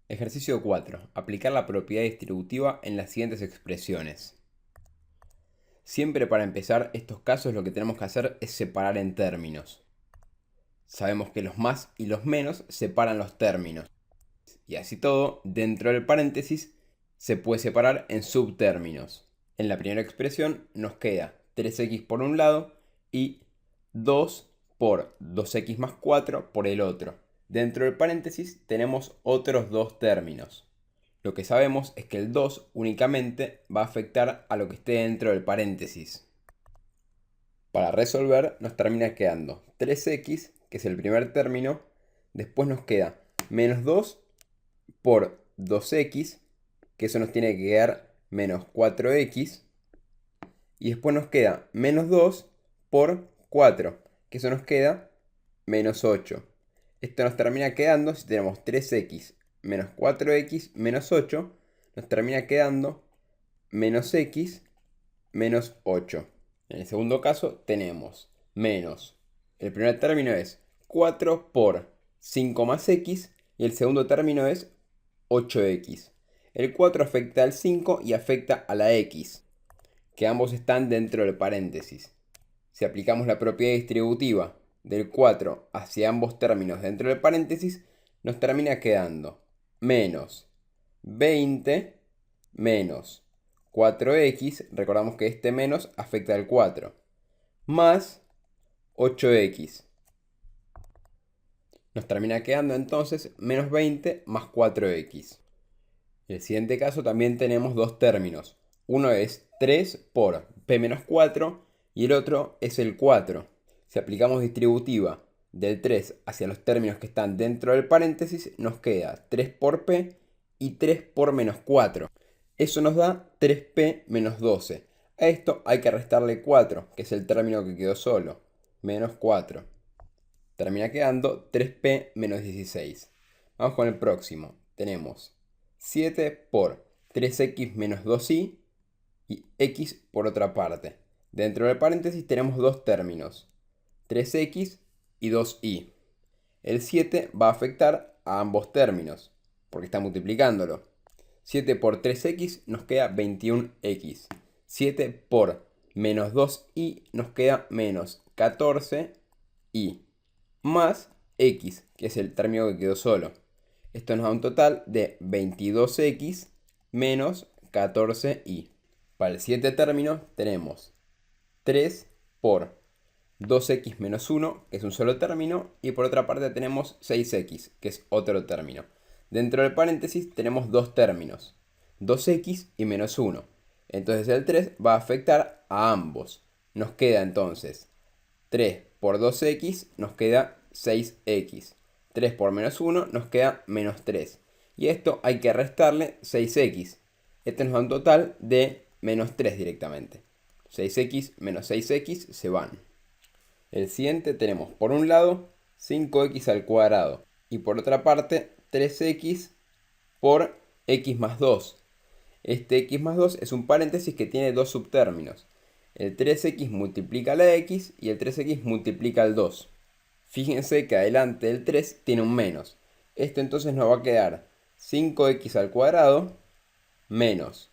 Ejercicio 4. Aplicar la propiedad distributiva en las siguientes expresiones. Siempre para empezar estos casos lo que tenemos que hacer es separar en términos. Sabemos que los más y los menos separan los términos. Y así todo, dentro del paréntesis se puede separar en subtérminos. En la primera expresión nos queda 3x por un lado y 2 por 2x más 4 por el otro. Dentro del paréntesis tenemos otros dos términos. Lo que sabemos es que el 2 únicamente va a afectar a lo que esté dentro del paréntesis. Para resolver nos termina quedando 3x, que es el primer término, después nos queda menos 2 por 2x, que eso nos tiene que quedar menos 4x, y después nos queda menos 2 por 4, que eso nos queda menos 8. Esto nos termina quedando, si tenemos 3x menos 4x menos 8, nos termina quedando menos x menos 8. En el segundo caso tenemos menos, el primer término es 4 por 5 más x y el segundo término es 8x. El 4 afecta al 5 y afecta a la x, que ambos están dentro del paréntesis. Si aplicamos la propiedad distributiva del 4 hacia ambos términos dentro del paréntesis, nos termina quedando menos 20 menos 4x, recordamos que este menos afecta al 4, más 8x. Nos termina quedando entonces menos 20 más 4x. En el siguiente caso también tenemos dos términos. Uno es 3 por p menos 4 y el otro es el 4. Si aplicamos distributiva del 3 hacia los términos que están dentro del paréntesis, nos queda 3 por p y 3 por menos 4. Eso nos da 3p menos 12. A esto hay que restarle 4, que es el término que quedó solo, menos 4. Termina quedando 3p menos 16. Vamos con el próximo. Tenemos 7 por 3x menos 2y y x por otra parte. Dentro del paréntesis tenemos dos términos, 3x y 2y. El 7 va a afectar a ambos términos, porque está multiplicándolo. 7 por 3x nos queda 21x. 7 por menos 2y nos queda menos 14y. Más x, que es el término que quedó solo. Esto nos da un total de 22x menos 14y. Para el siguiente término tenemos 3 por 2x menos 1, que es un solo término, y por otra parte tenemos 6x, que es otro término. Dentro del paréntesis tenemos dos términos, 2x y menos 1. Entonces el 3 va a afectar a ambos. Nos queda entonces 3 por 2x nos queda 6x. 3 por menos 1 nos queda menos 3. Y esto hay que restarle 6x. Este nos da un total de menos 3 directamente. 6x menos 6x se van. El siguiente tenemos por un lado 5x al cuadrado y por otra parte 3x por x más 2. Este x más 2 es un paréntesis que tiene dos subtérminos. El 3x multiplica la x y el 3x multiplica el 2. Fíjense que adelante del 3 tiene un menos. Esto entonces nos va a quedar 5x al cuadrado menos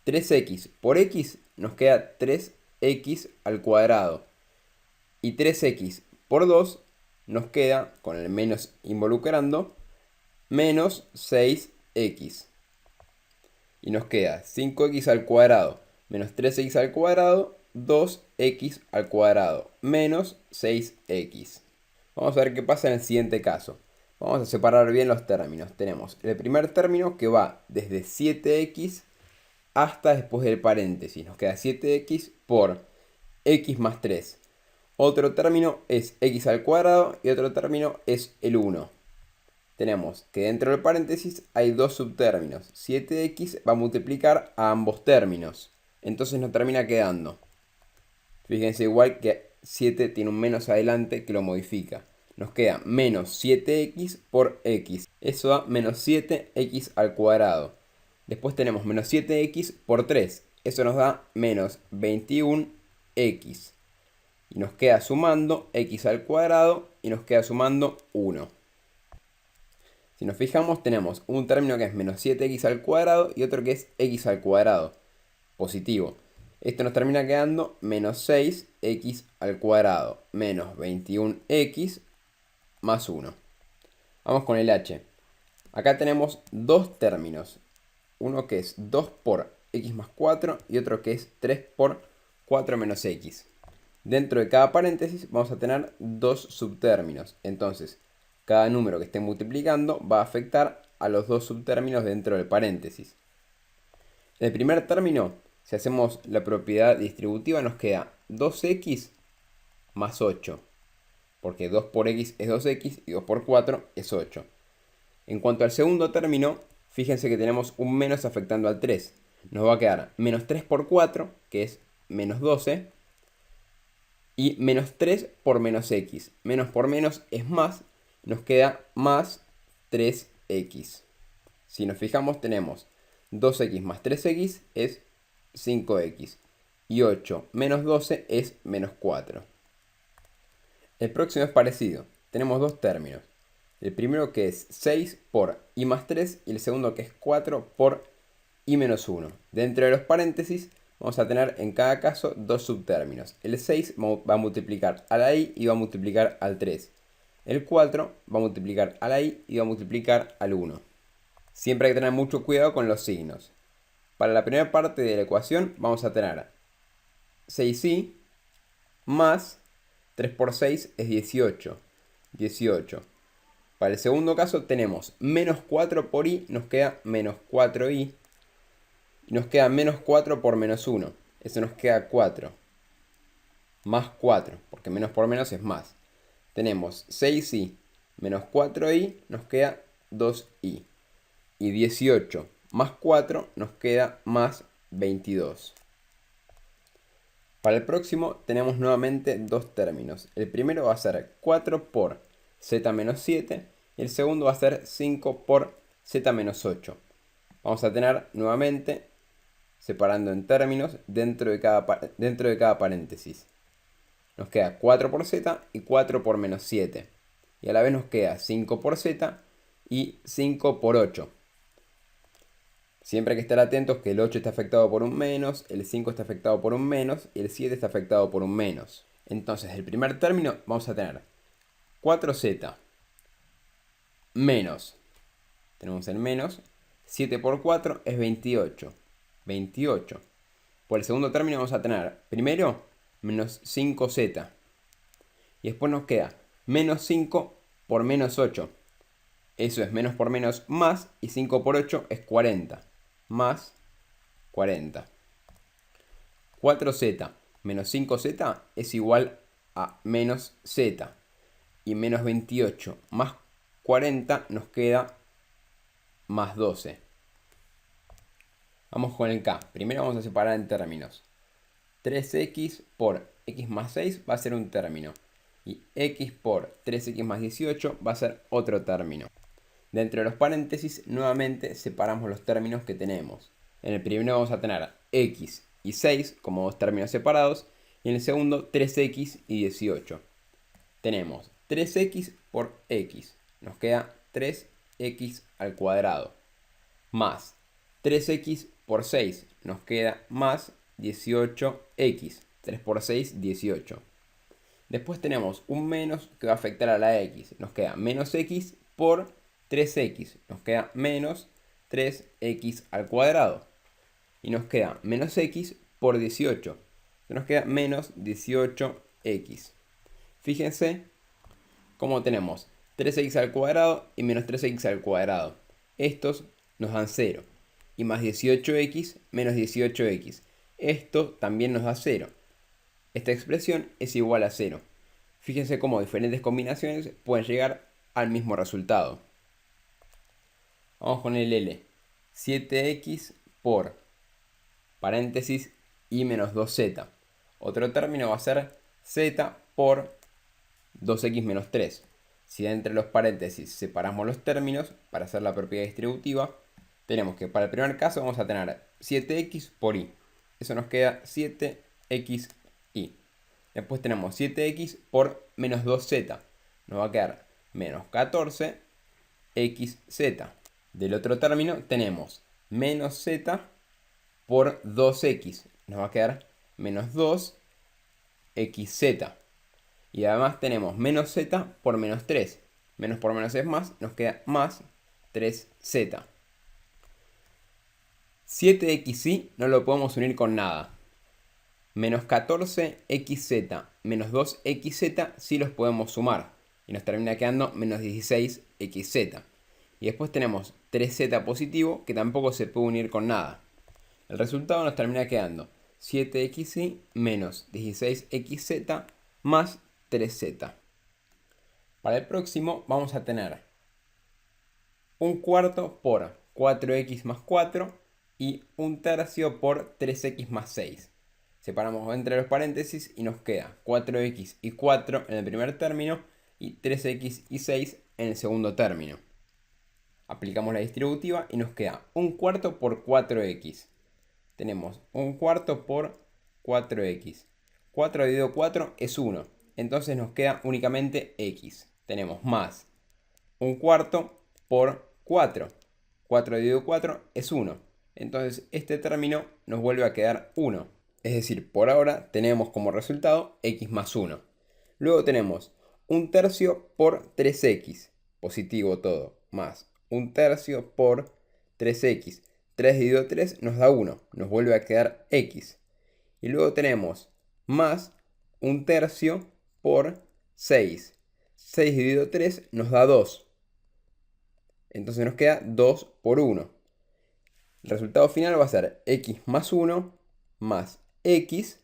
3x por x nos queda 3x al cuadrado. Y 3x por 2 nos queda, con el menos involucrando, menos 6x. Y nos queda 5x al cuadrado menos 3x al cuadrado, 2x al cuadrado menos 6x. Vamos a ver qué pasa en el siguiente caso. Vamos a separar bien los términos. Tenemos el primer término que va desde 7x hasta después del paréntesis. Nos queda 7x por x más 3. Otro término es x al cuadrado y otro término es el 1. Tenemos que dentro del paréntesis hay dos subtérminos. 7x va a multiplicar a ambos términos. Entonces nos termina quedando. Fíjense igual que 7 tiene un menos adelante que lo modifica. Nos queda menos 7x por x. Eso da menos 7x al cuadrado. Después tenemos menos 7x por 3. Eso nos da menos 21x. Y nos queda sumando x al cuadrado y nos queda sumando 1. Si nos fijamos, tenemos un término que es menos 7x al cuadrado y otro que es x al cuadrado, positivo. Esto nos termina quedando menos 6x al cuadrado menos 21x más 1. Vamos con el h. Acá tenemos dos términos. Uno que es 2 por x más 4 y otro que es 3 por 4 menos x. Dentro de cada paréntesis vamos a tener dos subtérminos. Entonces, cada número que esté multiplicando va a afectar a los dos subtérminos dentro del paréntesis. En el primer término, si hacemos la propiedad distributiva, nos queda 2x más 8. Porque 2 por x es 2x y 2 por 4 es 8. En cuanto al segundo término, fíjense que tenemos un menos afectando al 3. Nos va a quedar menos 3 por 4, que es menos 12. Y menos 3 por menos x. Menos por menos es más. Nos queda más 3x. Si nos fijamos, tenemos 2x más 3x es 5x. Y 8 menos 12 es menos 4. El próximo es parecido. Tenemos dos términos. El primero que es 6 por i más 3 y el segundo que es 4 por i menos 1. Dentro de los paréntesis vamos a tener en cada caso dos subtérminos. El 6 va a multiplicar a la i y va a multiplicar al 3. El 4 va a multiplicar a la i y va a multiplicar al 1. Siempre hay que tener mucho cuidado con los signos. Para la primera parte de la ecuación vamos a tener 6i más 3 por 6 es 18. 18. Para el segundo caso tenemos menos 4 por i, nos queda menos 4i. Y nos queda menos 4 por menos 1. Eso nos queda 4. Más 4, porque menos por menos es más. Tenemos 6i menos 4i, nos queda 2i. Y 18 más 4 nos queda más 22. Para el próximo tenemos nuevamente dos términos. El primero va a ser 4 por z menos 7 y el segundo va a ser 5 por z menos 8. Vamos a tener nuevamente separando en términos dentro de cada paréntesis. Nos queda 4 por z y 4 por menos 7. Y a la vez nos queda 5 por z y 5 por 8. Siempre hay que estar atentos que el 8 está afectado por un menos, el 5 está afectado por un menos y el 7 está afectado por un menos. Entonces, el primer término vamos a tener 4z menos, tenemos el menos, 7 por 4 es 28. 28. Por el segundo término vamos a tener primero menos 5z. Y después nos queda menos 5 por menos 8. Eso es menos por menos más y 5 por 8 es 40. Más 40. 4z menos 5z es igual a menos z. Y menos 28 más 40 nos queda más 12. Vamos con el k. Primero vamos a separar en términos. 3x por x más 6 va a ser un término. Y x por 3x más 18 va a ser otro término. Dentro de los paréntesis, nuevamente separamos los términos que tenemos. En el primero vamos a tener x y 6 como dos términos separados. Y en el segundo, 3x y 18. Tenemos 3x por x. Nos queda 3x al cuadrado. Más 3x por 6. Nos queda más 18x. 3 por 6, 18. Después tenemos un menos que va a afectar a la x. Nos queda menos x por 3x. Nos queda menos 3x al cuadrado. Y nos queda menos x por 18. Nos queda menos 18x. Fíjense cómo tenemos 3x al cuadrado y menos 3x al cuadrado. Estos nos dan 0. Y más 18x menos 18x. Esto también nos da 0. Esta expresión es igual a 0. Fíjense cómo diferentes combinaciones pueden llegar al mismo resultado. Vamos con el L. 7x por paréntesis y menos 2z. Otro término va a ser z por 2x menos 3. Si entre los paréntesis separamos los términos para hacer la propiedad distributiva, tenemos que para el primer caso vamos a tener 7x por y. Eso nos queda 7xy. Después tenemos 7x por menos 2z. Nos va a quedar menos 14 xz. Del otro término tenemos menos z por 2x. Nos va a quedar menos 2xz. Y además tenemos menos z por menos 3. Menos por menos es más, nos queda más 3z. 7xy no lo podemos unir con nada. Menos 14xz menos 2xz sí los podemos sumar. Y nos termina quedando menos 16xz. Y después tenemos 3z positivo que tampoco se puede unir con nada. El resultado nos termina quedando 7xy menos 16xz más 3z. Para el próximo vamos a tener un cuarto por 4x más 4 y un tercio por 3x más 6. Separamos entre los paréntesis y nos queda 4x y 4 en el primer término y 3x y 6 en el segundo término. Aplicamos la distributiva y nos queda un cuarto por 4x. Tenemos un cuarto por 4x. 4 dividido 4 es 1. Entonces nos queda únicamente x. Tenemos más un cuarto por 4. 4 dividido 4 es 1. Entonces este término nos vuelve a quedar 1. Es decir, por ahora tenemos como resultado x más 1. Luego tenemos un tercio por 3x. Positivo todo. Más un tercio por 3x. 3 dividido 3 nos da 1. Nos vuelve a quedar x. Y luego tenemos más un tercio por 6. 6 dividido 3 nos da 2. Entonces nos queda 2 por 1. El resultado final va a ser x más 1 más x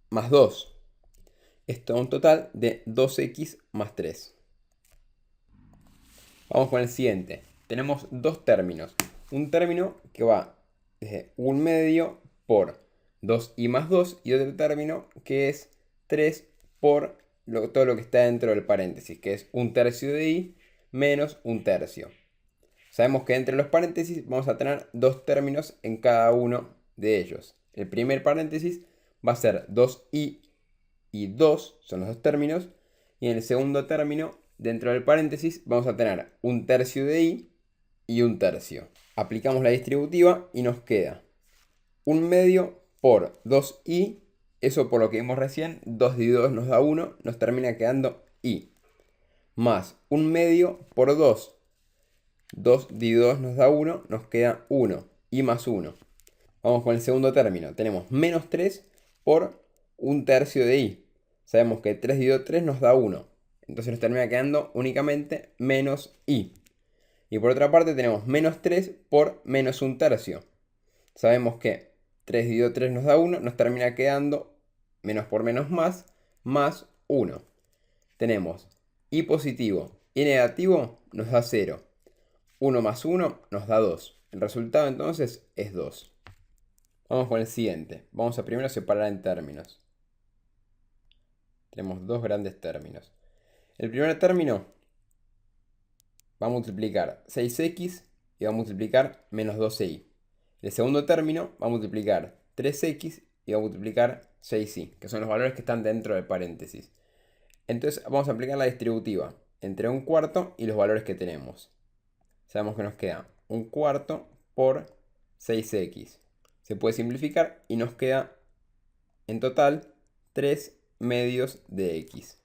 más 2. Esto da un total de 2x más 3. Vamos con el siguiente. Tenemos dos términos. Un término que va desde 1/2 por 2i más 2 y otro término que es 3 por todo lo que está dentro del paréntesis, que es un tercio de i menos un tercio. Sabemos que entre los paréntesis vamos a tener dos términos en cada uno de ellos. El primer paréntesis va a ser 2i y 2, son los dos términos. Y en el segundo término, dentro del paréntesis, vamos a tener un tercio de i y un tercio. Aplicamos la distributiva y nos queda 1/2 por 2i. Eso por lo que vimos recién, 2 dividido 2 nos da 1, nos termina quedando i. Más 1/2 por 2. 2 dividido 2 nos da 1, nos queda 1. I más 1. Vamos con el segundo término. Tenemos menos 3 por un tercio de i. Sabemos que 3 dividido 3 nos da 1. Entonces nos termina quedando únicamente menos i. Y por otra parte tenemos menos 3 por menos un tercio. Sabemos que 3 dividido 3 nos da 1. Nos termina quedando menos por menos más 1. Tenemos i positivo y negativo nos da 0. 1 más 1 nos da 2. El resultado entonces es 2. Vamos con el siguiente. Vamos a primero separar en términos. Tenemos dos grandes términos. El primer término va a multiplicar 6x y va a multiplicar menos 12i. El segundo término va a multiplicar 3x y va a multiplicar 6i, que son los valores que están dentro del paréntesis. Entonces vamos a aplicar la distributiva entre un cuarto y los valores que tenemos. Sabemos que nos queda un cuarto por 6x. Se puede simplificar y nos queda en total 3 medios de x.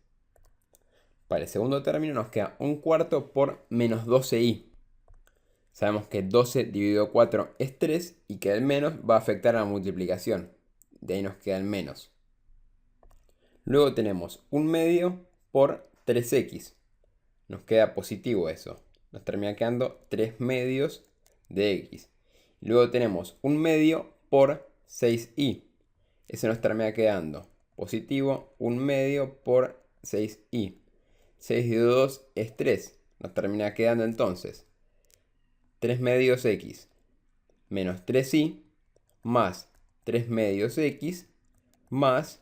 Para el segundo término nos queda un cuarto por menos 12i. Sabemos que 12 dividido 4 es 3 y que el menos va a afectar a la multiplicación. De ahí nos queda el menos. Luego tenemos 1/2 por 3x. Nos queda positivo eso. Nos termina quedando 3 medios de x. Luego tenemos 1/2 por 6i. Eso nos termina quedando positivo 1/2 por 6i. 6 dividido 2 es 3. Nos termina quedando entonces 3 medios x menos 3i más 3 medios x más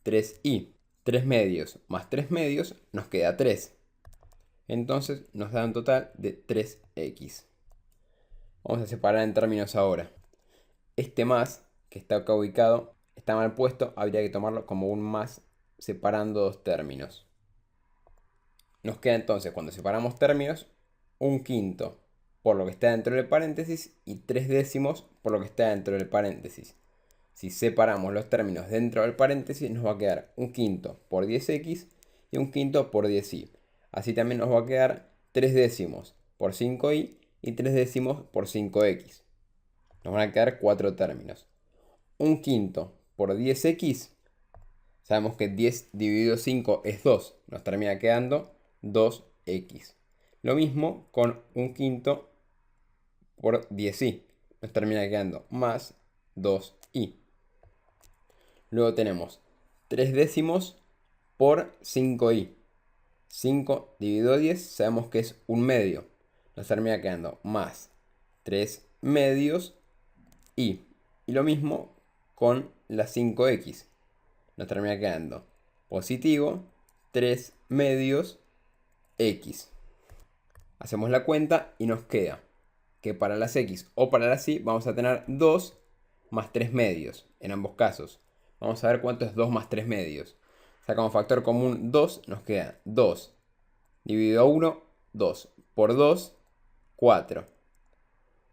3i. 3 medios más 3 medios nos queda 3. Entonces nos da un total de 3x. Vamos a separar en términos ahora. Este más, que está acá ubicado, está mal puesto. Habría que tomarlo como un más separando dos términos. Nos queda entonces, cuando separamos términos, un quinto por lo que está dentro del paréntesis y 3 décimos por lo que está dentro del paréntesis. Si separamos los términos dentro del paréntesis, nos va a quedar un quinto por 10x y un quinto por 10y. Así también nos va a quedar 3 décimos por 5y y 3 décimos por 5x. Nos van a quedar 4 términos. Un quinto por 10x, sabemos que 10 dividido 5 es 2, nos termina quedando 2x. Lo mismo con un quinto por 10y, nos termina quedando más 2y. Luego tenemos 3 décimos por 5y. 5 dividido 10 sabemos que es un medio. Nos termina quedando más 3 medios y. Y lo mismo con la 5x. Nos termina quedando positivo 3 medios x. Hacemos la cuenta y nos queda que para las x o para las y vamos a tener 2 más 3 medios en ambos casos. Vamos a ver cuánto es 2 más 3 medios. Sacamos factor común 2, nos queda 2 dividido a 1, 2 por 2, 4.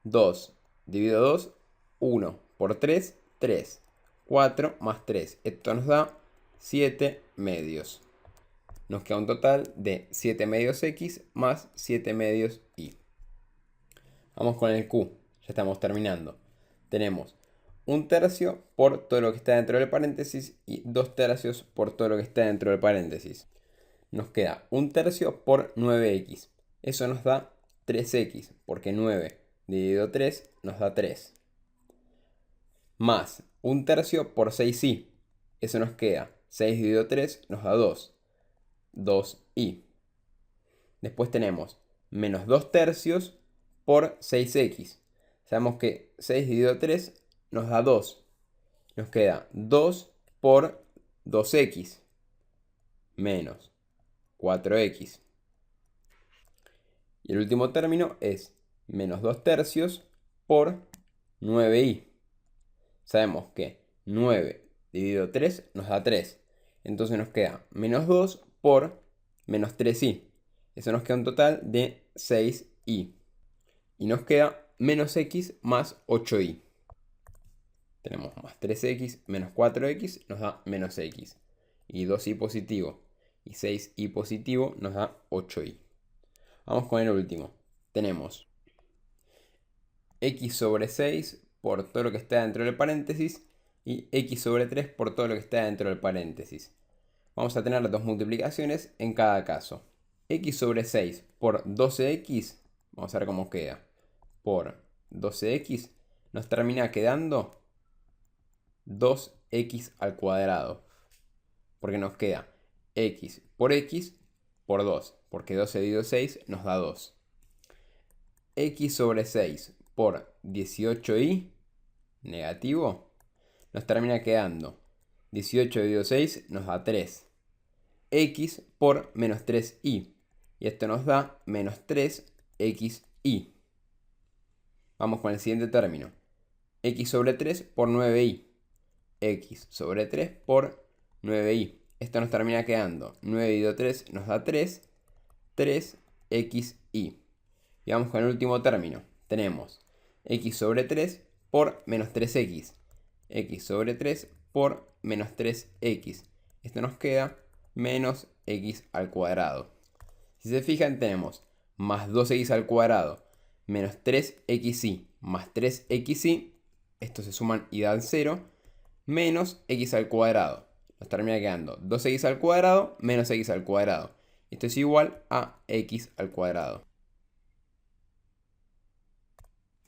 2 dividido a 2, 1 por 3, 3. 4 más 3. Esto nos da 7 medios. Nos queda un total de 7 medios x más 7 medios y. Vamos con el q. Ya estamos terminando. Tenemos 1/3 por todo lo que está dentro del paréntesis y 2/3 por todo lo que está dentro del paréntesis. Nos queda 1/3 por 9x. Eso nos da 3x, porque 9 dividido 3 nos da 3. Más 1/3 por 6y. Eso nos queda 6 dividido 3 nos da 2. 2y. Después tenemos menos 2/3 por 6x. Sabemos que 6 dividido 3 nos da 2. Nos queda 2 por 2x menos 4x. Y el último término es menos 2/3 por 9y. Sabemos que 9 dividido 3 nos da 3. Entonces nos queda menos 2 por menos 3y. Eso nos queda un total de 6y. Y nos queda menos x más 8y. Tenemos más 3x menos 4x nos da menos x. Y 2y positivo y 6y positivo nos da 8y. Vamos con el último. Tenemos x sobre 6 por todo lo que está dentro del paréntesis y x sobre 3 por todo lo que está dentro del paréntesis. Vamos a tener dos multiplicaciones en cada caso. X sobre 6 por 12x, vamos a ver cómo queda. Por 12x nos termina quedando 2x al cuadrado. Porque nos queda x por 2. Porque 12 dividido 6 nos da 2. X sobre 6 por 18y negativo nos termina quedando 18 dividido 6 nos da 3. X por menos 3y. Y esto nos da menos 3xy. Vamos con el siguiente término. X sobre 3 por 9y. X sobre 3 por 9y. Esto nos termina quedando 9 dividido 3 nos da 3. 3xy. Y vamos con el último término. Tenemos x sobre 3 por menos 3x. X sobre 3 por menos 3x. Esto nos queda menos x al cuadrado. Si se fijan, tenemos más 2x al cuadrado menos 3xy más 3xy. Estos se suman y dan 0. Menos x al cuadrado. Nos termina quedando 2x al cuadrado menos x al cuadrado. Esto es igual a x al cuadrado.